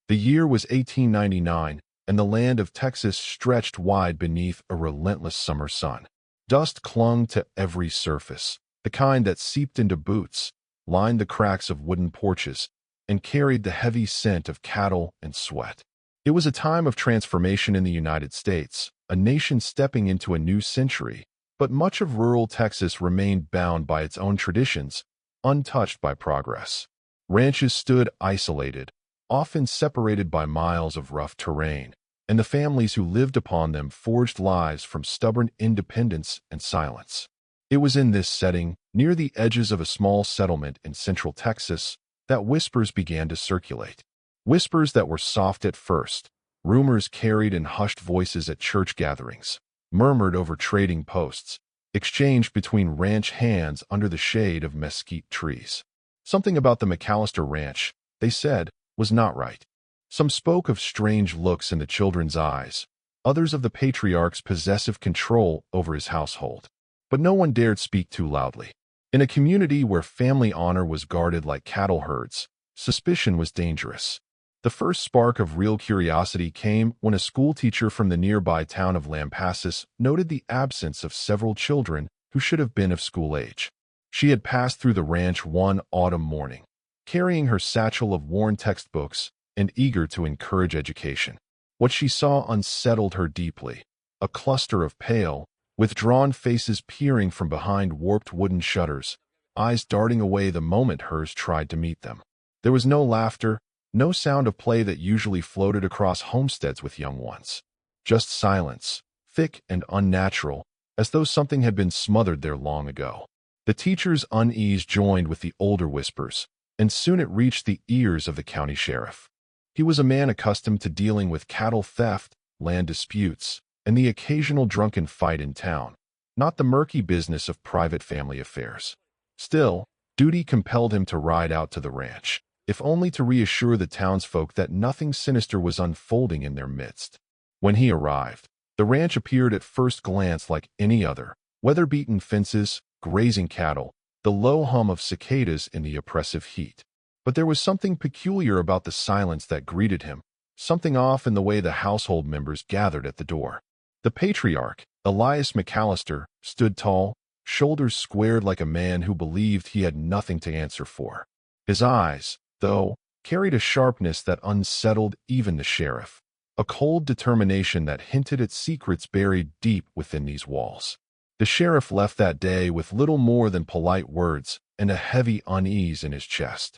The year was 1899, and the land of Texas stretched wide beneath a relentless summer sun. Dust clung to every surface, the kind that seeped into boots, lined the cracks of wooden porches, and carried the heavy scent of cattle and sweat. It was a time of transformation in the United States, a nation stepping into a new century, but much of rural Texas remained bound by its own traditions, untouched by progress. Ranches stood isolated, often separated by miles of rough terrain, and the families who lived upon them forged lives from stubborn independence and silence. It was in this setting, near the edges of a small settlement in central Texas, that whispers began to circulate. Whispers that were soft at first, rumors carried in hushed voices at church gatherings, murmured over trading posts, exchanged between ranch hands under the shade of mesquite trees. Something about the McAllister Ranch, they said, was not right. Some spoke of strange looks in the children's eyes, others of the Patriarch's possessive control over his household. But no one dared speak too loudly. In a community where family honor was guarded like cattle herds, suspicion was dangerous. The first spark of real curiosity came when a schoolteacher from the nearby town of Lampasas noted the absence of several children who should have been of school age. She had passed through the ranch one autumn morning, carrying her satchel of worn textbooks and eager to encourage education. What she saw unsettled her deeply. A cluster of pale, withdrawn faces peering from behind warped wooden shutters, eyes darting away the moment hers tried to meet them. There was no laughter, no sound of play that usually floated across homesteads with young ones. Just silence, thick and unnatural, as though something had been smothered there long ago. The teacher's unease joined with the older whispers, and soon it reached the ears of the county sheriff. He was a man accustomed to dealing with cattle theft, land disputes, and the occasional drunken fight in town, not the murky business of private family affairs. Still, duty compelled him to ride out to the ranch, if only to reassure the townsfolk that nothing sinister was unfolding in their midst. When he arrived, the ranch appeared at first glance like any other: weather-beaten fences, grazing cattle, the low hum of cicadas in the oppressive heat. But there was something peculiar about the silence that greeted him, something off in the way the household members gathered at the door. The patriarch, Elias McAllister, stood tall, shoulders squared like a man who believed he had nothing to answer for. His eyes, though, carried a sharpness that unsettled even the sheriff, a cold determination that hinted at secrets buried deep within these walls. The sheriff left that day with little more than polite words and a heavy unease in his chest.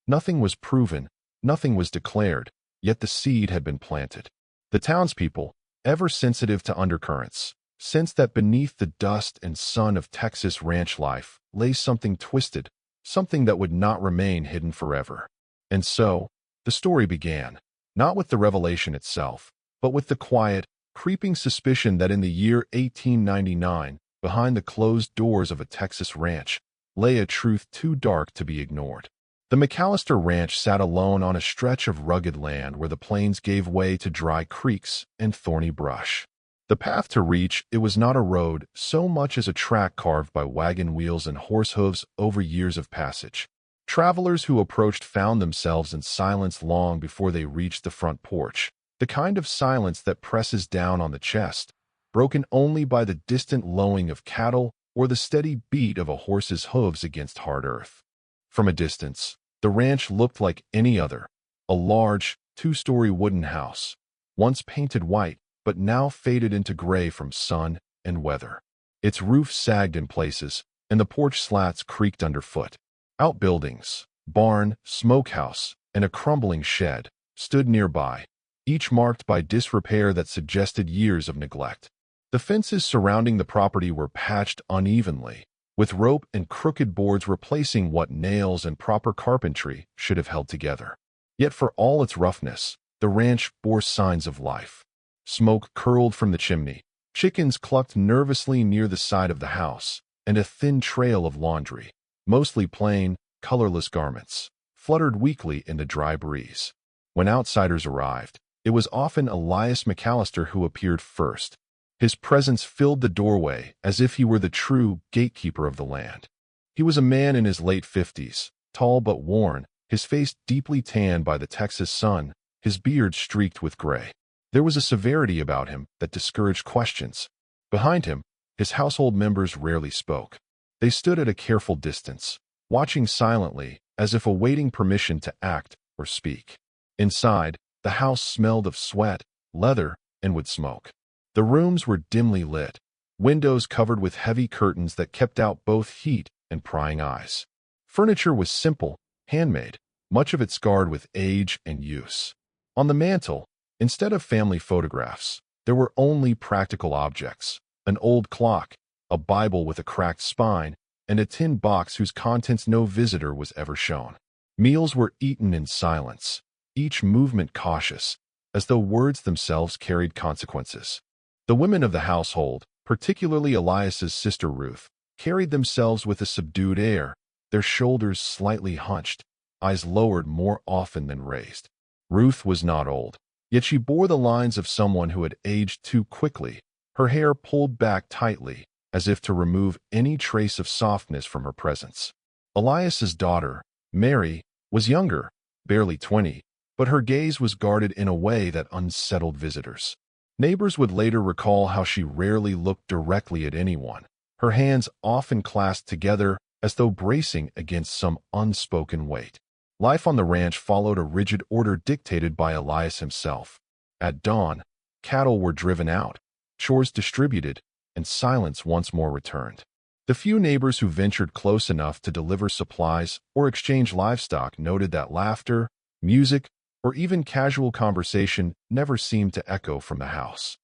Nothing was proven, nothing was declared, yet the seed had been planted. The townspeople, ever sensitive to undercurrents, sensed that beneath the dust and sun of Texas ranch life lay something twisted, something that would not remain hidden forever. And so, the story began, not with the revelation itself, but with the quiet, creeping suspicion that in the year 1899, behind the closed doors of a Texas ranch, lay a truth too dark to be ignored. The McAllister Ranch sat alone on a stretch of rugged land where the plains gave way to dry creeks and thorny brush. The path to reach it was not a road so much as a track carved by wagon wheels and horse hooves over years of passage. Travelers who approached found themselves in silence long before they reached the front porch, the kind of silence that presses down on the chest, broken only by the distant lowing of cattle or the steady beat of a horse's hooves against hard earth. From a distance, the ranch looked like any other, a large, two-story wooden house, once painted white, but now faded into gray from sun and weather. Its roof sagged in places, and the porch slats creaked underfoot. Outbuildings, barn, smokehouse, and a crumbling shed stood nearby, each marked by disrepair that suggested years of neglect. The fences surrounding the property were patched unevenly, with rope and crooked boards replacing what nails and proper carpentry should have held together. Yet for all its roughness, the ranch bore signs of life. Smoke curled from the chimney, chickens clucked nervously near the side of the house, and a thin trail of laundry, mostly plain, colorless garments, fluttered weakly in the dry breeze. When outsiders arrived, it was often Elias McAllister who appeared first. His presence filled the doorway as if he were the true gatekeeper of the land. He was a man in his late 50s, tall but worn, his face deeply tanned by the Texas sun, his beard streaked with gray. There was a severity about him that discouraged questions. Behind him, his household members rarely spoke. They stood at a careful distance, watching silently as if awaiting permission to act or speak. Inside, the house smelled of sweat, leather, and wood smoke. The rooms were dimly lit, windows covered with heavy curtains that kept out both heat and prying eyes. Furniture was simple, handmade, much of it scarred with age and use. On the mantel, instead of family photographs, there were only practical objects: an old clock, a Bible with a cracked spine, and a tin box whose contents no visitor was ever shown. Meals were eaten in silence, each movement cautious, as though words themselves carried consequences. The women of the household, particularly Elias's sister Ruth, carried themselves with a subdued air, their shoulders slightly hunched, eyes lowered more often than raised. Ruth was not old, yet she bore the lines of someone who had aged too quickly, her hair pulled back tightly, as if to remove any trace of softness from her presence. Elias's daughter, Mary, was younger, barely 20, but her gaze was guarded in a way that unsettled visitors. Neighbors would later recall how she rarely looked directly at anyone, her hands often clasped together as though bracing against some unspoken weight. Life on the ranch followed a rigid order dictated by Elias himself. At dawn, cattle were driven out, chores distributed, and silence once more returned. The few neighbors who ventured close enough to deliver supplies or exchange livestock noted that laughter, music, or even casual conversation never seemed to echo from the house.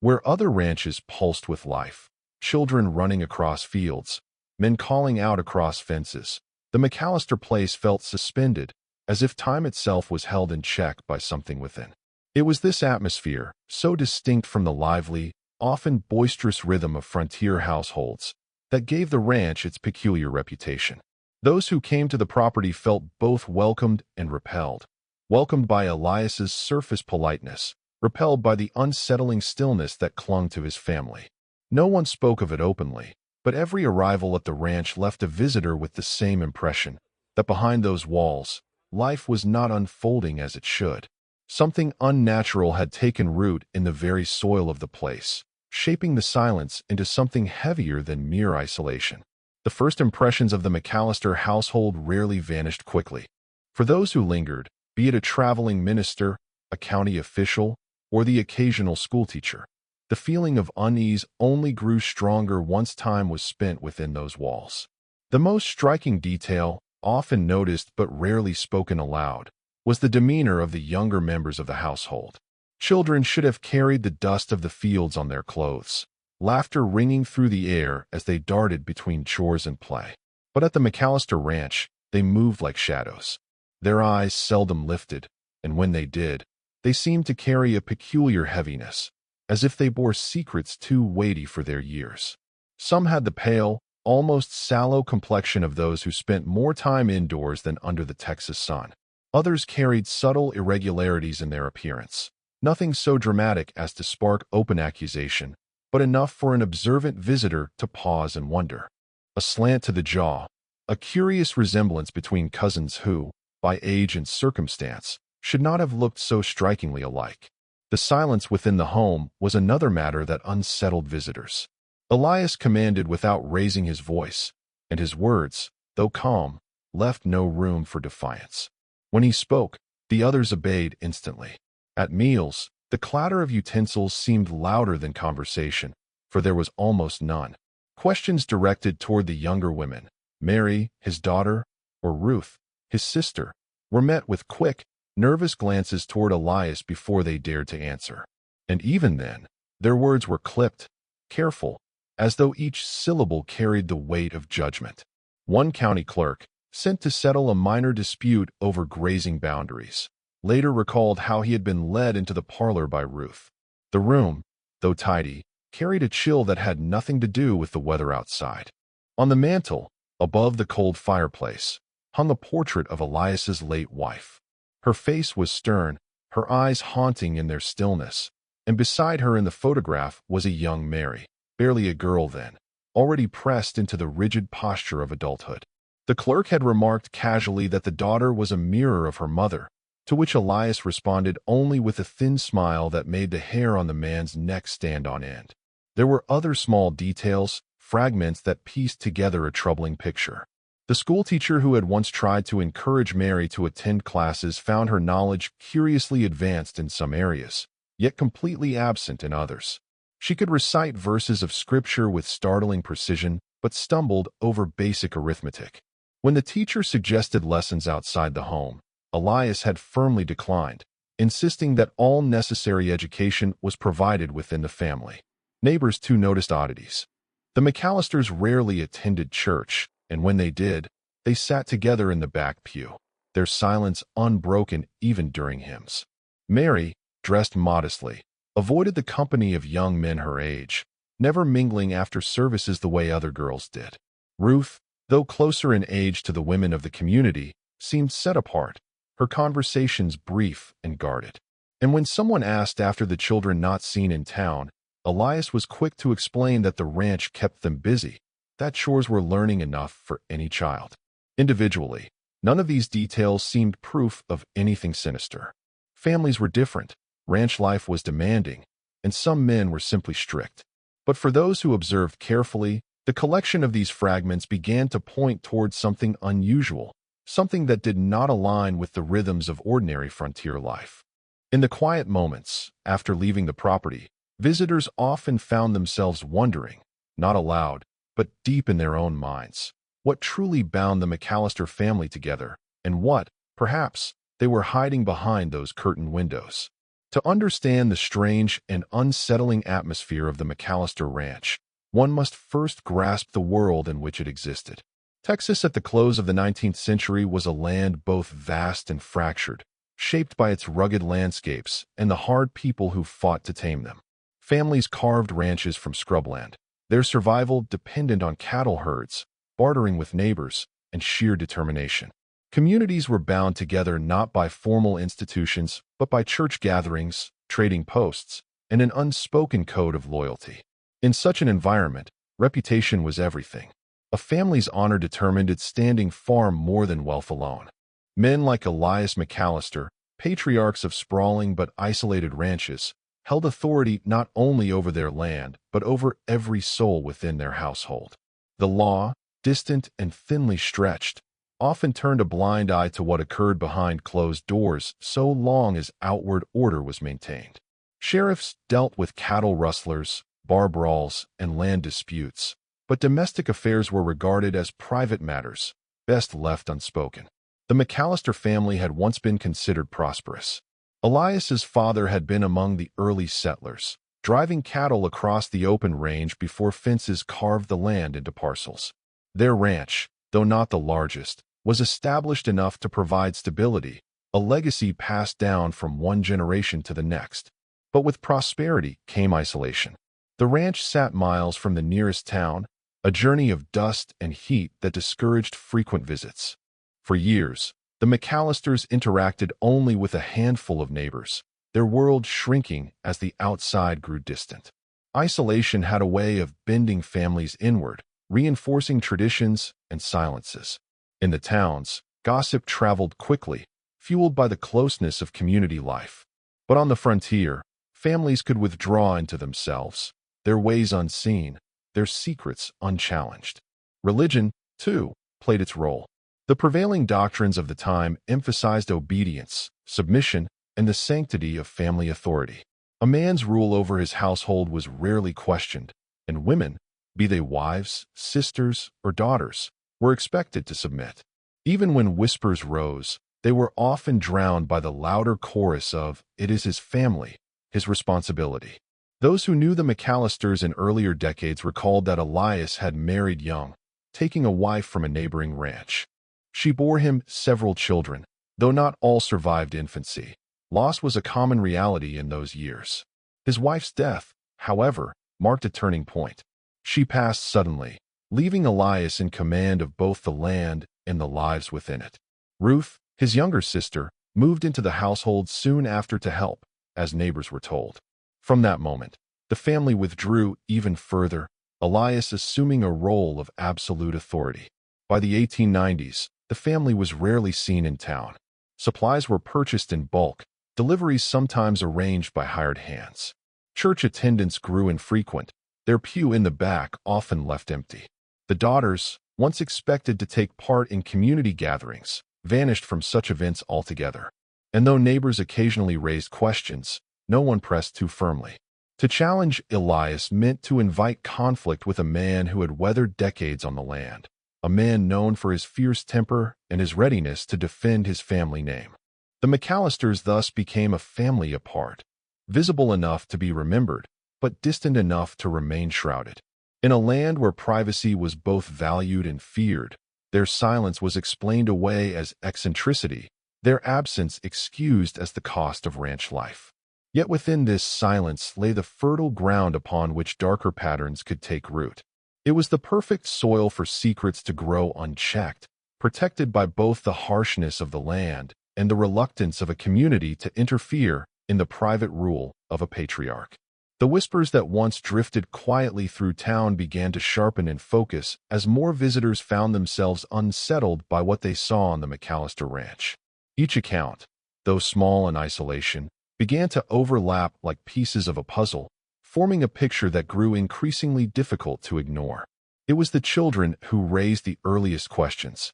Where other ranches pulsed with life, children running across fields, men calling out across fences, the McAllister place felt suspended, as if time itself was held in check by something within. It was this atmosphere, so distinct from the lively, often boisterous rhythm of frontier households, that gave the ranch its peculiar reputation. Those who came to the property felt both welcomed and repelled. Welcomed by Elias's surface politeness, repelled by the unsettling stillness that clung to his family. No one spoke of it openly, but every arrival at the ranch left a visitor with the same impression, that behind those walls, life was not unfolding as it should. Something unnatural had taken root in the very soil of the place, shaping the silence into something heavier than mere isolation. The first impressions of the McAllister household rarely vanished quickly. For those who lingered, be it a traveling minister, a county official, or the occasional schoolteacher, the feeling of unease only grew stronger once time was spent within those walls. The most striking detail, often noticed but rarely spoken aloud, was the demeanor of the younger members of the household. Children should have carried the dust of the fields on their clothes, laughter ringing through the air as they darted between chores and play. But at the McAllister Ranch, they moved like shadows. Their eyes seldom lifted, and when they did, they seemed to carry a peculiar heaviness, as if they bore secrets too weighty for their years. Some had the pale, almost sallow complexion of those who spent more time indoors than under the Texas sun. Others carried subtle irregularities in their appearance, nothing so dramatic as to spark open accusation, but enough for an observant visitor to pause and wonder. A slant to the jaw, a curious resemblance between cousins who, by age and circumstance, should not have looked so strikingly alike. The silence within the home was another matter that unsettled visitors. Elias commanded without raising his voice, and his words, though calm, left no room for defiance. When he spoke, the others obeyed instantly. At meals, the clatter of utensils seemed louder than conversation, for there was almost none. Questions directed toward the younger women, Mary, his daughter, or Ruth, his sister, were met with quick, nervous glances toward Elias before they dared to answer. And even then, their words were clipped, careful, as though each syllable carried the weight of judgment. One county clerk, sent to settle a minor dispute over grazing boundaries, later recalled how he had been led into the parlor by Ruth. The room, though tidy, carried a chill that had nothing to do with the weather outside. On the mantel, above the cold fireplace, hung a portrait of Elias's late wife. Her face was stern, her eyes haunting in their stillness, and beside her in the photograph was a young Mary, barely a girl then, already pressed into the rigid posture of adulthood. The clerk had remarked casually that the daughter was a mirror of her mother, to which Elias responded only with a thin smile that made the hair on the man's neck stand on end. There were other small details, fragments that pieced together a troubling picture. The schoolteacher who had once tried to encourage Mary to attend classes found her knowledge curiously advanced in some areas, yet completely absent in others. She could recite verses of scripture with startling precision, but stumbled over basic arithmetic. When the teacher suggested lessons outside the home, Elias had firmly declined, insisting that all necessary education was provided within the family. Neighbors too noticed oddities. The McAllisters rarely attended church, and when they did, they sat together in the back pew, their silence unbroken even during hymns. Mary, dressed modestly, avoided the company of young men her age, never mingling after services the way other girls did. Ruth, though closer in age to the women of the community, seemed set apart, her conversations brief and guarded. And when someone asked after the children not seen in town, Elias was quick to explain that the ranch kept them busy, that chores were learning enough for any child. Individually, none of these details seemed proof of anything sinister. Families were different, ranch life was demanding, and some men were simply strict. But for those who observed carefully, the collection of these fragments began to point towards something unusual, something that did not align with the rhythms of ordinary frontier life. In the quiet moments, after leaving the property, visitors often found themselves wondering, not aloud, but deep in their own minds, what truly bound the McAllister family together, and what, perhaps, they were hiding behind those curtained windows. To understand the strange and unsettling atmosphere of the McAllister Ranch, one must first grasp the world in which it existed. Texas at the close of the 19th century was a land both vast and fractured, shaped by its rugged landscapes and the hard people who fought to tame them. Families carved ranches from scrubland, their survival dependent on cattle herds, bartering with neighbors, and sheer determination. Communities were bound together not by formal institutions, but by church gatherings, trading posts, and an unspoken code of loyalty. In such an environment, reputation was everything. A family's honor determined its standing far more than wealth alone. Men like Elias McAllister, patriarchs of sprawling but isolated ranches, held authority not only over their land, but over every soul within their household. The law, distant and thinly stretched, often turned a blind eye to what occurred behind closed doors so long as outward order was maintained. Sheriffs dealt with cattle rustlers, bar brawls, and land disputes, but domestic affairs were regarded as private matters, best left unspoken. The McAllister family had once been considered prosperous. Elias's father had been among the early settlers, driving cattle across the open range before fences carved the land into parcels. Their ranch, though not the largest, was established enough to provide stability, a legacy passed down from one generation to the next. But with prosperity came isolation. The ranch sat miles from the nearest town, a journey of dust and heat that discouraged frequent visits. For years, the McAllisters interacted only with a handful of neighbors, their world shrinking as the outside grew distant. Isolation had a way of bending families inward, reinforcing traditions and silences. In the towns, gossip traveled quickly, fueled by the closeness of community life. But on the frontier, families could withdraw into themselves, their ways unseen, their secrets unchallenged. Religion, too, played its role. The prevailing doctrines of the time emphasized obedience, submission, and the sanctity of family authority. A man's rule over his household was rarely questioned, and women, be they wives, sisters, or daughters, were expected to submit. Even when whispers rose, they were often drowned by the louder chorus of, "It is his family, his responsibility." Those who knew the McAllisters in earlier decades recalled that Elias had married young, taking a wife from a neighboring ranch. She bore him several children, though not all survived infancy. Loss was a common reality in those years. His wife's death, however, marked a turning point. She passed suddenly, leaving Elias in command of both the land and the lives within it. Ruth, his younger sister, moved into the household soon after to help, as neighbors were told. From that moment, the family withdrew even further, Elias assuming a role of absolute authority. By the 1890s, the family was rarely seen in town. Supplies were purchased in bulk, deliveries sometimes arranged by hired hands. Church attendance grew infrequent, their pew in the back often left empty. The daughters, once expected to take part in community gatherings, vanished from such events altogether. And though neighbors occasionally raised questions, no one pressed too firmly. To challenge Elias meant to invite conflict with a man who had weathered decades on the land, a man known for his fierce temper and his readiness to defend his family name. The McAllisters thus became a family apart, visible enough to be remembered, but distant enough to remain shrouded. In a land where privacy was both valued and feared, their silence was explained away as eccentricity, their absence excused as the cost of ranch life. Yet within this silence lay the fertile ground upon which darker patterns could take root. It was the perfect soil for secrets to grow unchecked, protected by both the harshness of the land and the reluctance of a community to interfere in the private rule of a patriarch. The whispers that once drifted quietly through town began to sharpen and focus as more visitors found themselves unsettled by what they saw on the McAllister ranch. Each account, though small in isolation, began to overlap like pieces of a puzzle, forming a picture that grew increasingly difficult to ignore. It was the children who raised the earliest questions.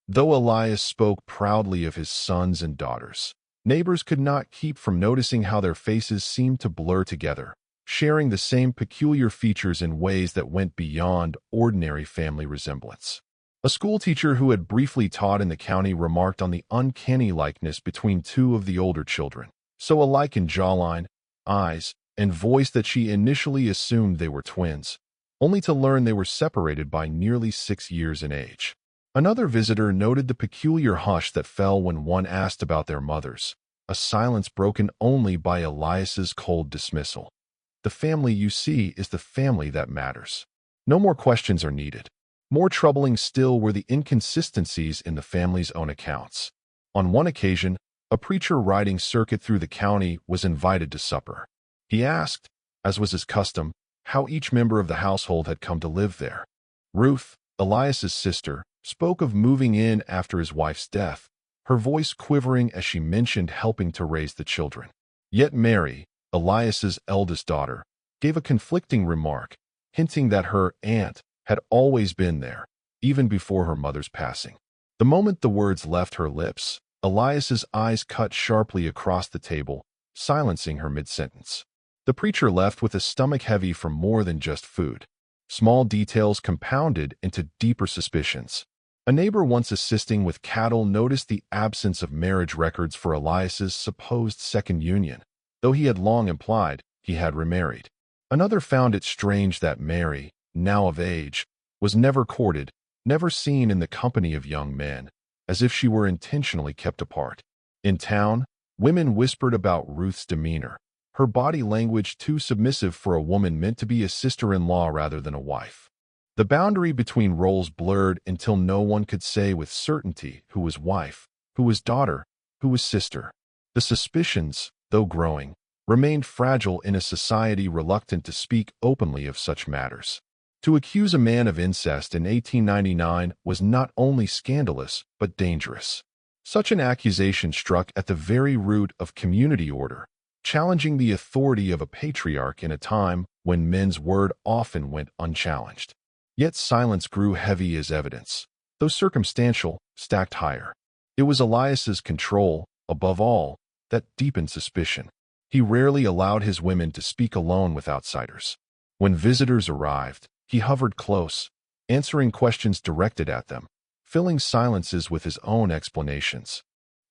Though Elias spoke proudly of his sons and daughters, neighbors could not keep from noticing how their faces seemed to blur together, sharing the same peculiar features in ways that went beyond ordinary family resemblance. A schoolteacher who had briefly taught in the county remarked on the uncanny likeness between two of the older children, so alike in jawline, eyes, and voice that she initially assumed they were twins, only to learn they were separated by nearly 6 years in age. Another visitor noted the peculiar hush that fell when one asked about their mothers, a silence broken only by Elias's cold dismissal. The family you see is the family that matters. No more questions are needed. More troubling still were the inconsistencies in the family's own accounts. On one occasion, a preacher riding circuit through the county was invited to supper. He asked, as was his custom, how each member of the household had come to live there. Ruth, Elias's sister, spoke of moving in after his wife's death, her voice quivering as she mentioned helping to raise the children. Yet Mary, Elias's eldest daughter, gave a conflicting remark, hinting that her aunt had always been there, even before her mother's passing. The moment the words left her lips, Elias's eyes cut sharply across the table, silencing her mid-sentence. The preacher left with a stomach heavy from more than just food. Small details compounded into deeper suspicions. A neighbor once assisting with cattle noticed the absence of marriage records for Elias's supposed second union, though he had long implied he had remarried. Another found it strange that Mary, now of age, was never courted, never seen in the company of young men, as if she were intentionally kept apart. In town, women whispered about Ruth's demeanor, her body language too submissive for a woman meant to be a sister-in-law rather than a wife. The boundary between roles blurred until no one could say with certainty who was wife, who was daughter, who was sister. The suspicions, though growing, remained fragile in a society reluctant to speak openly of such matters. To accuse a man of incest in 1899 was not only scandalous, but dangerous. Such an accusation struck at the very root of community order, challenging the authority of a patriarch in a time when men's word often went unchallenged. Yet silence grew heavy as evidence, though circumstantial, stacked higher. It was Elias's control, above all, that deepened suspicion. He rarely allowed his women to speak alone with outsiders. When visitors arrived, he hovered close, answering questions directed at them, filling silences with his own explanations.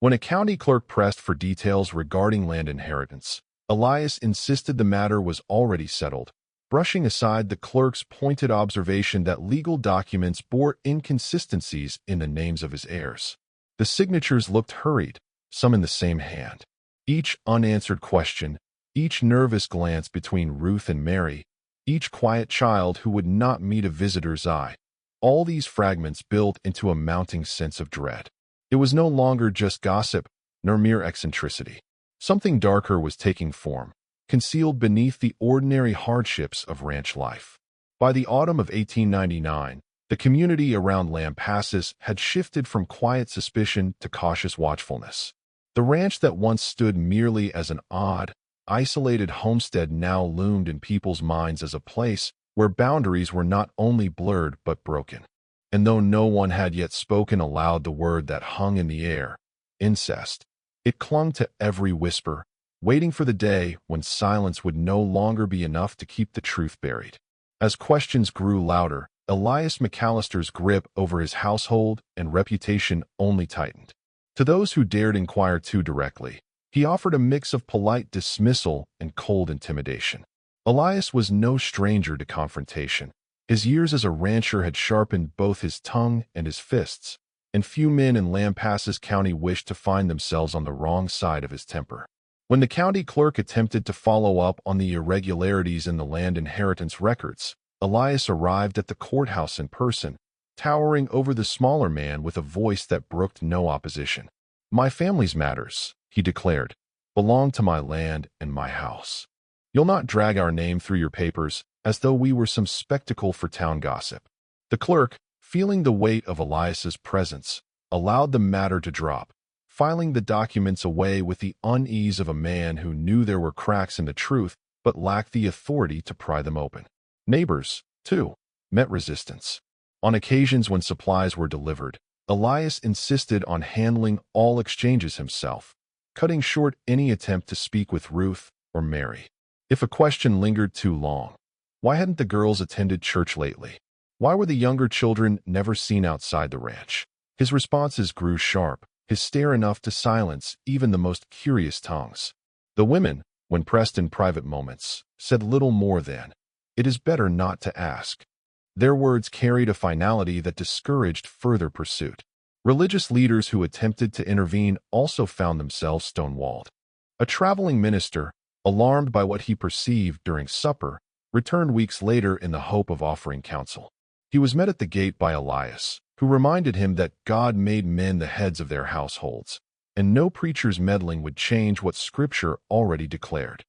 When a county clerk pressed for details regarding land inheritance, Elias insisted the matter was already settled, brushing aside the clerk's pointed observation that legal documents bore inconsistencies in the names of his heirs. The signatures looked hurried, some in the same hand. Each unanswered question, each nervous glance between Ruth and Mary, each quiet child who would not meet a visitor's eye, all these fragments built into a mounting sense of dread. It was no longer just gossip, nor mere eccentricity. Something darker was taking form, concealed beneath the ordinary hardships of ranch life. By the autumn of 1899, the community around Lampasas had shifted from quiet suspicion to cautious watchfulness. The ranch that once stood merely as an odd, isolated homestead now loomed in people's minds as a place where boundaries were not only blurred but broken. And though no one had yet spoken aloud the word that hung in the air, incest, it clung to every whisper, waiting for the day when silence would no longer be enough to keep the truth buried. As questions grew louder, Elias McAllister's grip over his household and reputation only tightened. To those who dared inquire too directly, he offered a mix of polite dismissal and cold intimidation. Elias was no stranger to confrontation. His years as a rancher had sharpened both his tongue and his fists, and few men in Lampasas County wished to find themselves on the wrong side of his temper. When the county clerk attempted to follow up on the irregularities in the land inheritance records, Elias arrived at the courthouse in person, towering over the smaller man with a voice that brooked no opposition. "My family's matters," he declared, "belong to my land and my house. You'll not drag our name through your papers as though we were some spectacle for town gossip." The clerk, feeling the weight of Elias's presence, allowed the matter to drop, filing the documents away with the unease of a man who knew there were cracks in the truth but lacked the authority to pry them open. Neighbors, too, met resistance. On occasions when supplies were delivered, Elias insisted on handling all exchanges himself, cutting short any attempt to speak with Ruth or Mary. If a question lingered too long, why hadn't the girls attended church lately? Why were the younger children never seen outside the ranch? His responses grew sharp, his stare enough to silence even the most curious tongues. The women, when pressed in private moments, said little more than, "It is better not to ask." Their words carried a finality that discouraged further pursuit. Religious leaders who attempted to intervene also found themselves stonewalled. A traveling minister, alarmed by what he perceived during supper, returned weeks later in the hope of offering counsel. He was met at the gate by Elias, who reminded him that God made men the heads of their households, and no preacher's meddling would change what Scripture already declared.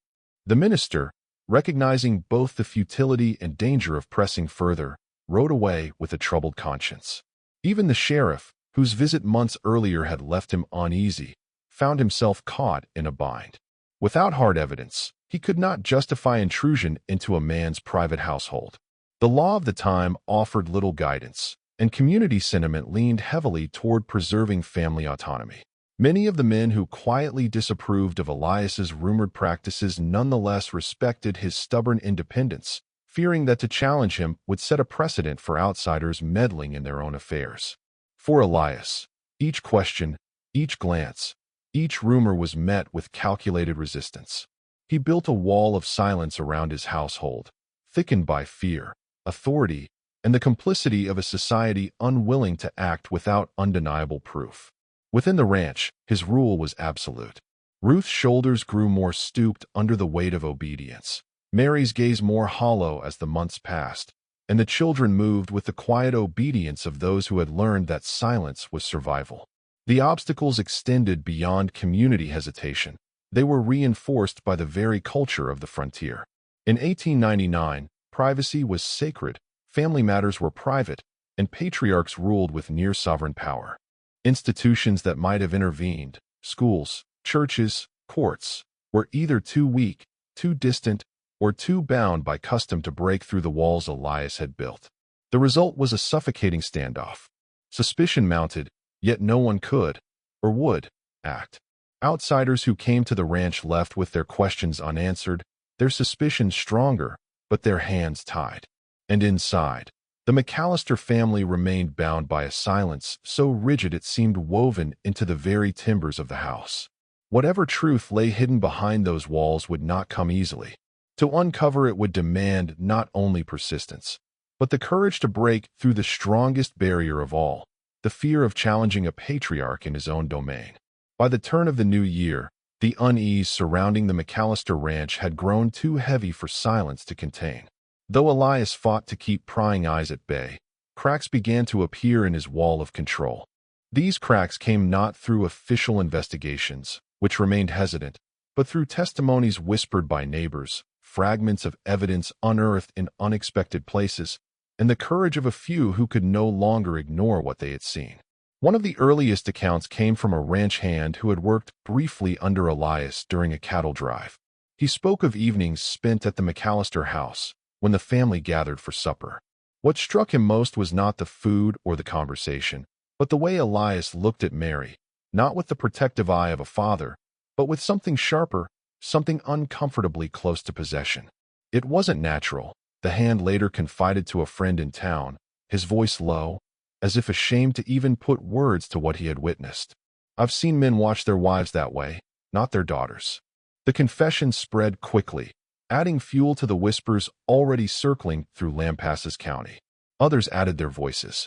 The minister, recognizing both the futility and danger of pressing further, rode away with a troubled conscience. Even the sheriff, whose visit months earlier had left him uneasy, found himself caught in a bind. Without hard evidence, he could not justify intrusion into a man's private household. The law of the time offered little guidance, and community sentiment leaned heavily toward preserving family autonomy. Many of the men who quietly disapproved of Elias's rumored practices nonetheless respected his stubborn independence, fearing that to challenge him would set a precedent for outsiders meddling in their own affairs. For Elias, each question, each glance, each rumor was met with calculated resistance. He built a wall of silence around his household, thickened by fear, authority, and the complicity of a society unwilling to act without undeniable proof. Within the ranch, his rule was absolute. Ruth's shoulders grew more stooped under the weight of obedience. Mary's gaze more hollow as the months passed, and the children moved with the quiet obedience of those who had learned that silence was survival. The obstacles extended beyond community hesitation. They were reinforced by the very culture of the frontier. In 1899, privacy was sacred, family matters were private, and patriarchs ruled with near-sovereign power. Institutions that might have intervened, schools, churches, courts, were either too weak, too distant, or too bound by custom to break through the walls Elias had built. The result was a suffocating standoff. Suspicion mounted, yet no one could, or would, act. Outsiders who came to the ranch left with their questions unanswered, their suspicions stronger, but their hands tied. And inside, the McAllister family remained bound by a silence so rigid it seemed woven into the very timbers of the house. Whatever truth lay hidden behind those walls would not come easily. To uncover it would demand not only persistence, but the courage to break through the strongest barrier of all, the fear of challenging a patriarch in his own domain. By the turn of the new year, the unease surrounding the McAllister ranch had grown too heavy for silence to contain. Though Elias fought to keep prying eyes at bay, cracks began to appear in his wall of control. These cracks came not through official investigations, which remained hesitant, but through testimonies whispered by neighbors, fragments of evidence unearthed in unexpected places, and the courage of a few who could no longer ignore what they had seen. One of the earliest accounts came from a ranch hand who had worked briefly under Elias during a cattle drive. He spoke of evenings spent at the McAllister house, when the family gathered for supper. What struck him most was not the food or the conversation, but the way Elias looked at Mary, not with the protective eye of a father, but with something sharper, something uncomfortably close to possession. It wasn't natural, the hand later confided to a friend in town, his voice low, as if ashamed to even put words to what he had witnessed. I've seen men watch their wives that way, not their daughters. The confession spread quickly, adding fuel to the whispers already circling through Lampasas County. Others added their voices.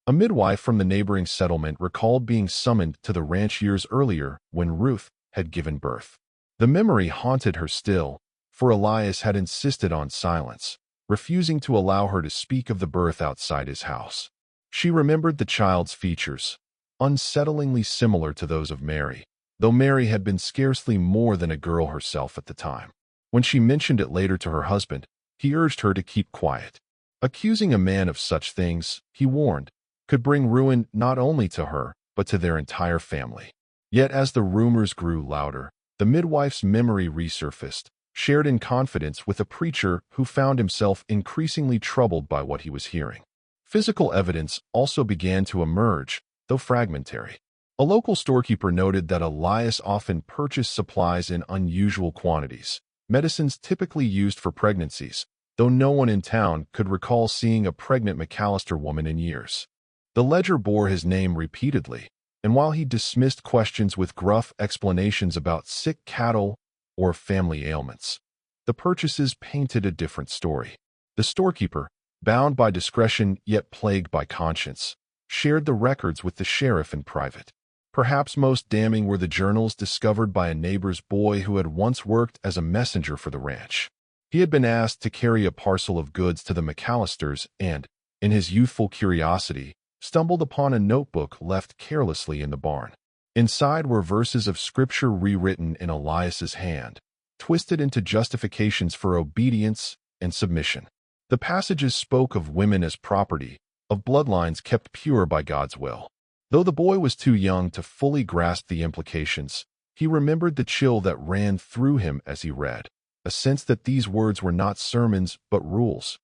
A midwife from the neighboring settlement recalled being summoned to the ranch years earlier when Ruth had given birth. The memory haunted her still, for Elias had insisted on silence, refusing to allow her to speak of the birth outside his house. She remembered the child's features, unsettlingly similar to those of Mary, though Mary had been scarcely more than a girl herself at the time. When she mentioned it later to her husband, he urged her to keep quiet. Accusing a man of such things, he warned, could bring ruin not only to her, but to their entire family. Yet as the rumors grew louder, the midwife's memory resurfaced, shared in confidence with a preacher who found himself increasingly troubled by what he was hearing. Physical evidence also began to emerge, though fragmentary. A local storekeeper noted that Elias often purchased supplies in unusual quantities, medicines typically used for pregnancies, though no one in town could recall seeing a pregnant McAllister woman in years. The ledger bore his name repeatedly, and while he dismissed questions with gruff explanations about sick cattle or family ailments, the purchases painted a different story. The storekeeper, bound by discretion yet plagued by conscience, shared the records with the sheriff in private. Perhaps most damning were the journals discovered by a neighbor's boy who had once worked as a messenger for the ranch. He had been asked to carry a parcel of goods to the McAllisters and, in his youthful curiosity, stumbled upon a notebook left carelessly in the barn. Inside were verses of scripture rewritten in Elias's hand, twisted into justifications for obedience and submission. The passages spoke of women as property, of bloodlines kept pure by God's will. Though the boy was too young to fully grasp the implications, he remembered the chill that ran through him as he read, a sense that these words were not sermons but rules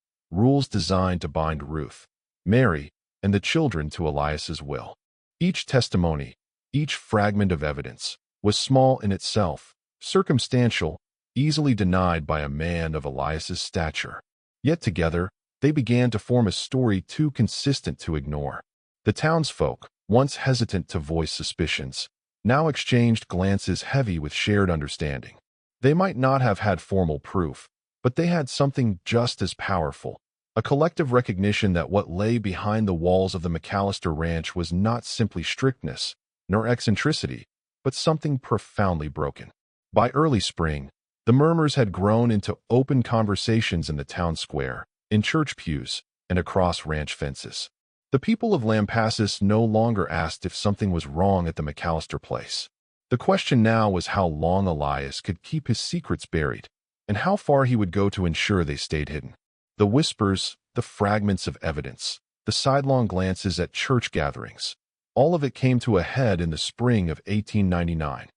designed to bind Ruth, Mary, and the children to Elias's will. Each testimony, each fragment of evidence, was small in itself, circumstantial, easily denied by a man of Elias's stature. Yet together, they began to form a story too consistent to ignore. The townsfolk, once hesitant to voice suspicions, now exchanged glances heavy with shared understanding. They might not have had formal proof, but they had something just as powerful, a collective recognition that what lay behind the walls of the McAllister Ranch was not simply strictness, nor eccentricity, but something profoundly broken. By early spring, the murmurs had grown into open conversations in the town square, in church pews, and across ranch fences. The people of Lampasas no longer asked if something was wrong at the McAllister place. The question now was how long Elias could keep his secrets buried, and how far he would go to ensure they stayed hidden. The whispers, the fragments of evidence, the sidelong glances at church gatherings, all of it came to a head in the spring of 1899.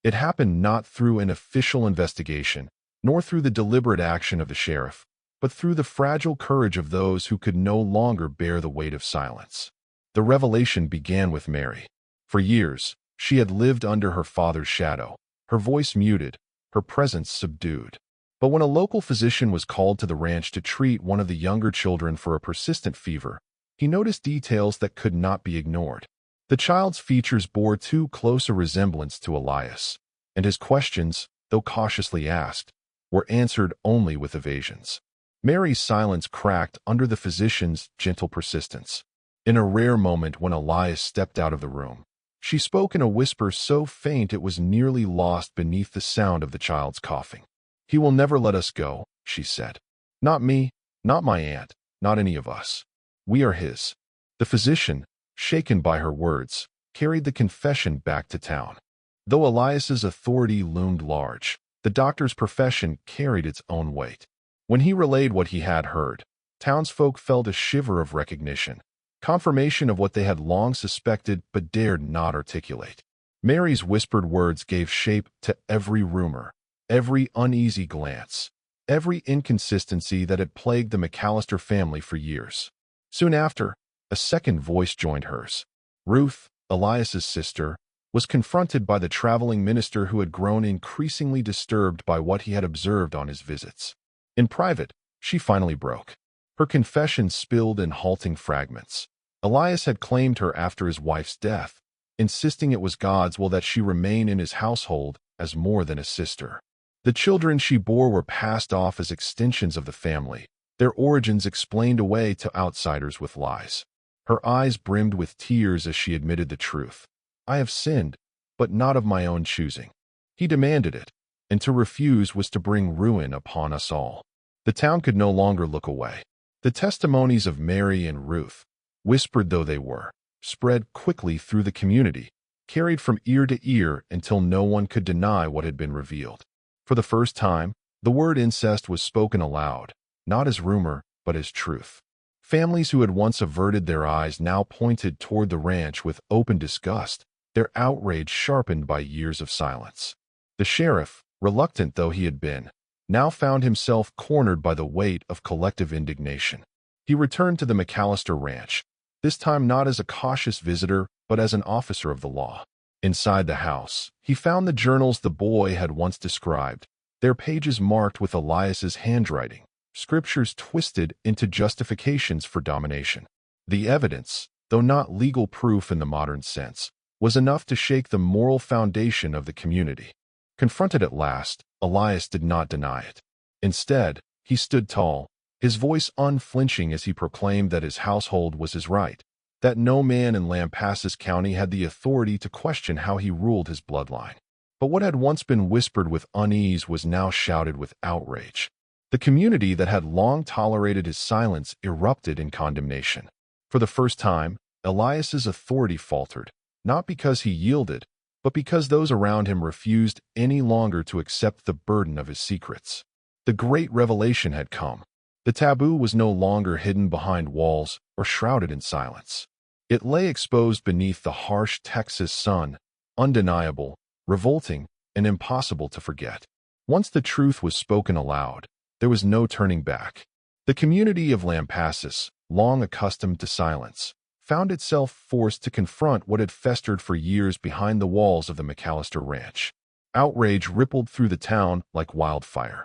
It happened not through an official investigation, nor through the deliberate action of the sheriff, but through the fragile courage of those who could no longer bear the weight of silence. The revelation began with Mary. For years, she had lived under her father's shadow, her voice muted, her presence subdued. But when a local physician was called to the ranch to treat one of the younger children for a persistent fever, he noticed details that could not be ignored. The child's features bore too close a resemblance to Elias, and his questions, though cautiously asked, were answered only with evasions. Mary's silence cracked under the physician's gentle persistence. In a rare moment when Elias stepped out of the room, she spoke in a whisper so faint it was nearly lost beneath the sound of the child's coughing. "He will never let us go," she said. "Not me, not my aunt, not any of us. We are his." The physician, shaken by her words, carried the confession back to town. Though Elias's authority loomed large, the doctor's profession carried its own weight. When he relayed what he had heard, townsfolk felt a shiver of recognition. confirmation of what they had long suspected but dared not articulate. Mary's whispered words gave shape to every rumor, every uneasy glance, every inconsistency that had plagued the McAllister family for years. Soon after, a second voice joined hers. Ruth, Elias's sister, was confronted by the traveling minister who had grown increasingly disturbed by what he had observed on his visits. In private, she finally broke. Her confession spilled in halting fragments. Elias had claimed her after his wife's death, insisting it was God's will that she remain in his household as more than a sister. The children she bore were passed off as extensions of the family, their origins explained away to outsiders with lies. Her eyes brimmed with tears as she admitted the truth. I have sinned, but not of my own choosing. He demanded it, and to refuse was to bring ruin upon us all. The town could no longer look away. The testimonies of Mary and Ruth, whispered though they were, spread quickly through the community, carried from ear to ear until no one could deny what had been revealed. For the first time, the word incest was spoken aloud, not as rumor, but as truth. Families who had once averted their eyes now pointed toward the ranch with open disgust, their outrage sharpened by years of silence. The sheriff, reluctant though he had been, now found himself cornered by the weight of collective indignation. He returned to the McAllister ranch, this time not as a cautious visitor, but as an officer of the law. Inside the house, he found the journals the boy had once described, their pages marked with Elias's handwriting, scriptures twisted into justifications for domination. The evidence, though not legal proof in the modern sense, was enough to shake the moral foundation of the community. Confronted at last, Elias did not deny it. Instead, he stood tall, his voice unflinching as he proclaimed that his household was his right, that no man in Lampasas County had the authority to question how he ruled his bloodline. But what had once been whispered with unease was now shouted with outrage. The community that had long tolerated his silence erupted in condemnation. For the first time, Elias's authority faltered, not because he yielded, but because those around him refused any longer to accept the burden of his secrets. The great revelation had come. The taboo was no longer hidden behind walls or shrouded in silence. It lay exposed beneath the harsh Texas sun, undeniable, revolting, and impossible to forget. Once the truth was spoken aloud, there was no turning back. The community of Lampasas, long accustomed to silence, found itself forced to confront what had festered for years behind the walls of the McAllister ranch. Outrage rippled through the town like wildfire.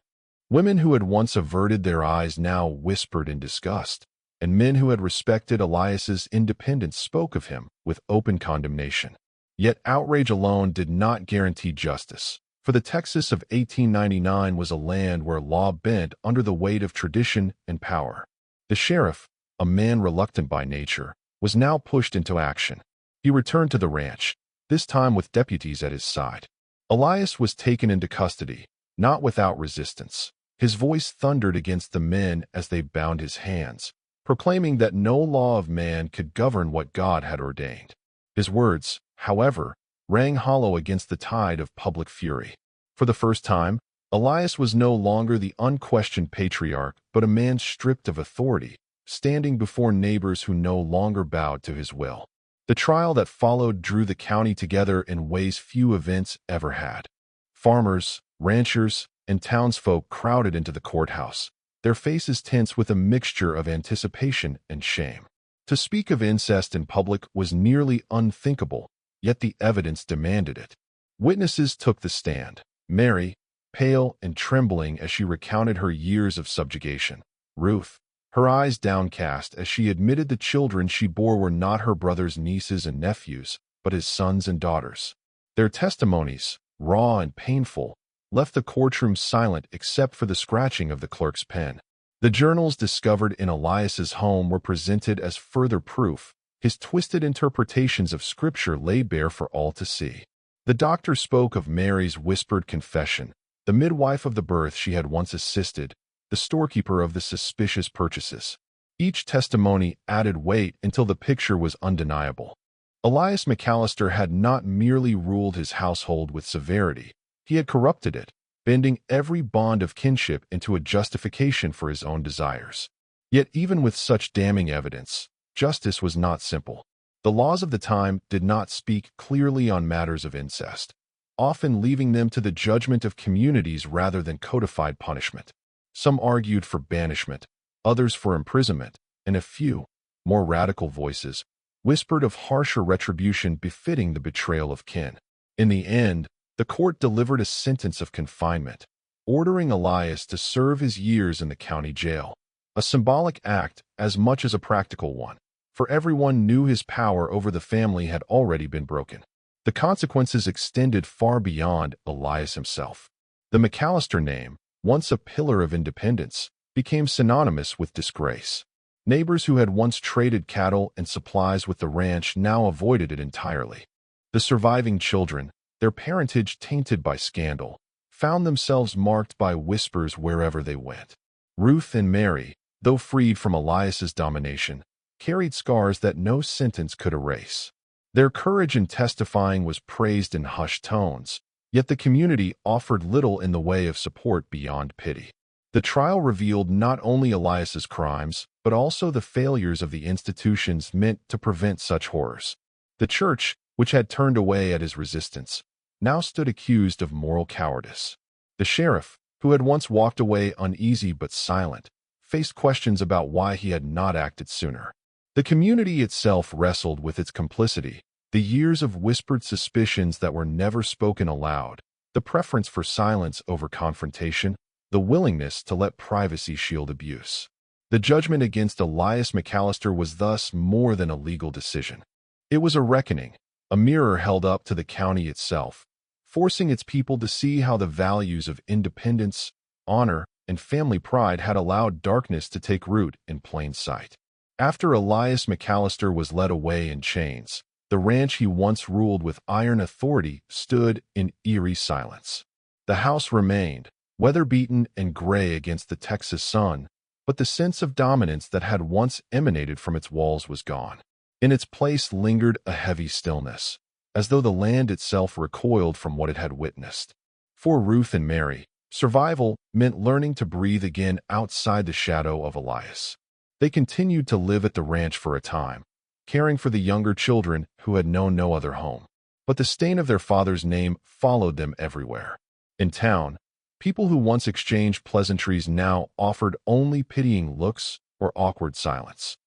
Women who had once averted their eyes now whispered in disgust, and men who had respected Elias's independence spoke of him with open condemnation. Yet outrage alone did not guarantee justice, for the Texas of 1899 was a land where law bent under the weight of tradition and power. The sheriff, a man reluctant by nature, was now pushed into action. He returned to the ranch, this time with deputies at his side. Elias was taken into custody, not without resistance. His voice thundered against the men as they bound his hands, proclaiming that no law of man could govern what God had ordained. His words, however, rang hollow against the tide of public fury. For the first time, Elias was no longer the unquestioned patriarch, but a man stripped of authority, standing before neighbors who no longer bowed to his will. The trial that followed drew the county together in ways few events ever had. Farmers, ranchers, and townsfolk crowded into the courthouse, their faces tense with a mixture of anticipation and shame. To speak of incest in public was nearly unthinkable, yet the evidence demanded it. Witnesses took the stand. Mary, pale and trembling as she recounted her years of subjugation. Ruth, her eyes downcast as she admitted the children she bore were not her brother's nieces and nephews, but his sons and daughters. Their testimonies, raw and painful, left the courtroom silent except for the scratching of the clerk's pen. The journals discovered in Elias's home were presented as further proof, his twisted interpretations of Scripture laid bare for all to see. The doctor spoke of Mary's whispered confession, the midwife of the birth she had once assisted, the storekeeper of the suspicious purchases. Each testimony added weight until the picture was undeniable. Elias McAllister had not merely ruled his household with severity, he had corrupted it, bending every bond of kinship into a justification for his own desires. Yet even with such damning evidence, justice was not simple. The laws of the time did not speak clearly on matters of incest, often leaving them to the judgment of communities rather than codified punishment. Some argued for banishment, others for imprisonment, and a few, more radical voices, whispered of harsher retribution befitting the betrayal of kin. In the end, the court delivered a sentence of confinement, ordering Elias to serve his years in the county jail, a symbolic act as much as a practical one, for everyone knew his power over the family had already been broken. The consequences extended far beyond Elias himself. The McAllister name, once a pillar of independence, became synonymous with disgrace. Neighbors who had once traded cattle and supplies with the ranch now avoided it entirely. The surviving children, their parentage tainted by scandal, found themselves marked by whispers wherever they went. Ruth and Mary, though freed from Elias's domination, carried scars that no sentence could erase. Their courage in testifying was praised in hushed tones, yet the community offered little in the way of support beyond pity. The trial revealed not only Elias's crimes, but also the failures of the institutions meant to prevent such horrors. The church, which had turned away at his resistance, now stood accused of moral cowardice. The sheriff, who had once walked away uneasy but silent, faced questions about why he had not acted sooner. The community itself wrestled with its complicity, the years of whispered suspicions that were never spoken aloud, the preference for silence over confrontation, the willingness to let privacy shield abuse. The judgment against Elias McAllister was thus more than a legal decision. It was a reckoning, a mirror held up to the county itself, forcing its people to see how the values of independence, honor, and family pride had allowed darkness to take root in plain sight. After Elias McAllister was led away in chains, the ranch he once ruled with iron authority stood in eerie silence. The house remained, weather-beaten and gray against the Texas sun, but the sense of dominance that had once emanated from its walls was gone. In its place lingered a heavy stillness, as though the land itself recoiled from what it had witnessed. For Ruth and Mary, survival meant learning to breathe again outside the shadow of Elias. They continued to live at the ranch for a time, caring for the younger children who had known no other home. But the stain of their father's name followed them everywhere. In town, people who once exchanged pleasantries now offered only pitying looks or awkward silence.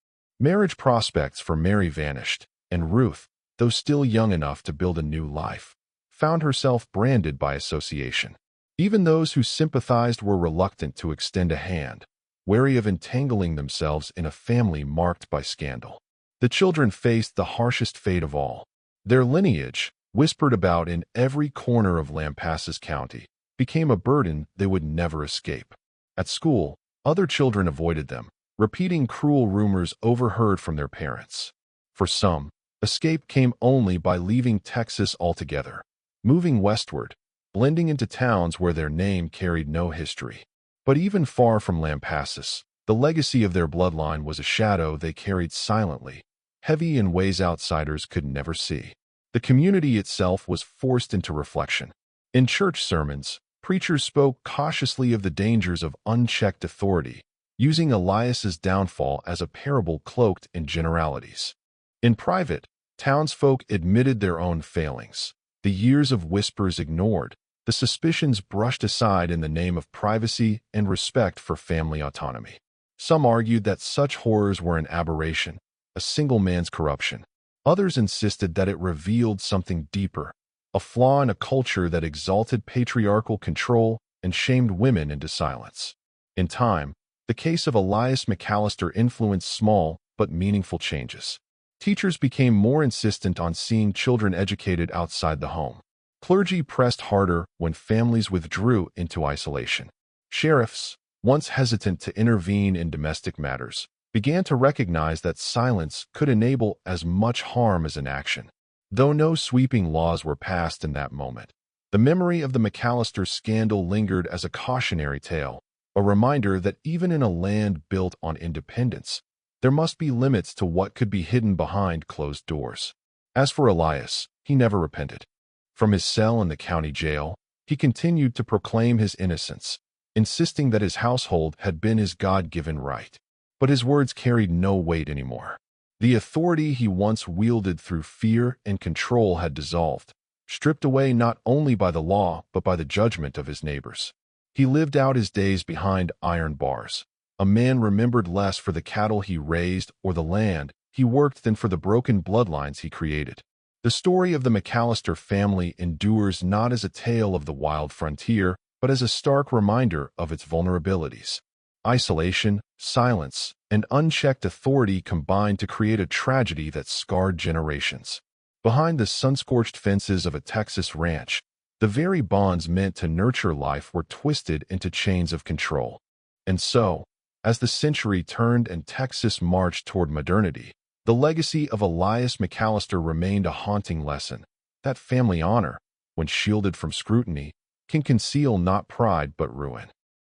Marriage prospects for Mary vanished, and Ruth, though still young enough to build a new life, found herself branded by association. Even those who sympathized were reluctant to extend a hand, wary of entangling themselves in a family marked by scandal. The children faced the harshest fate of all. Their lineage, whispered about in every corner of Lampasas County, became a burden they would never escape. At school, other children avoided them, repeating cruel rumors overheard from their parents. For some, escape came only by leaving Texas altogether, moving westward, blending into towns where their name carried no history. But even far from Lampasas, the legacy of their bloodline was a shadow they carried silently, heavy in ways outsiders could never see. The community itself was forced into reflection. In church sermons, preachers spoke cautiously of the dangers of unchecked authority, using Elias's downfall as a parable cloaked in generalities. In private, townsfolk admitted their own failings, the years of whispers ignored, the suspicions brushed aside in the name of privacy and respect for family autonomy. Some argued that such horrors were an aberration, a single man's corruption. Others insisted that it revealed something deeper, a flaw in a culture that exalted patriarchal control and shamed women into silence. In time, the case of Elias McAllister influenced small but meaningful changes. Teachers became more insistent on seeing children educated outside the home. Clergy pressed harder when families withdrew into isolation. Sheriffs, once hesitant to intervene in domestic matters, began to recognize that silence could enable as much harm as inaction. Though no sweeping laws were passed in that moment, the memory of the McAllister scandal lingered as a cautionary tale, a reminder that even in a land built on independence, there must be limits to what could be hidden behind closed doors. As for Elias, he never repented. From his cell in the county jail, he continued to proclaim his innocence, insisting that his household had been his God-given right. But his words carried no weight anymore. The authority he once wielded through fear and control had dissolved, stripped away not only by the law but by the judgment of his neighbors. He lived out his days behind iron bars, a man remembered less for the cattle he raised or the land he worked than for the broken bloodlines he created. The story of the McAllister family endures not as a tale of the wild frontier, but as a stark reminder of its vulnerabilities. Isolation, silence, and unchecked authority combined to create a tragedy that scarred generations. Behind the sun-scorched fences of a Texas ranch, the very bonds meant to nurture life were twisted into chains of control. And so, as the century turned and Texas marched toward modernity, the legacy of Elias McAllister remained a haunting lesson that family honor, when shielded from scrutiny, can conceal not pride but ruin.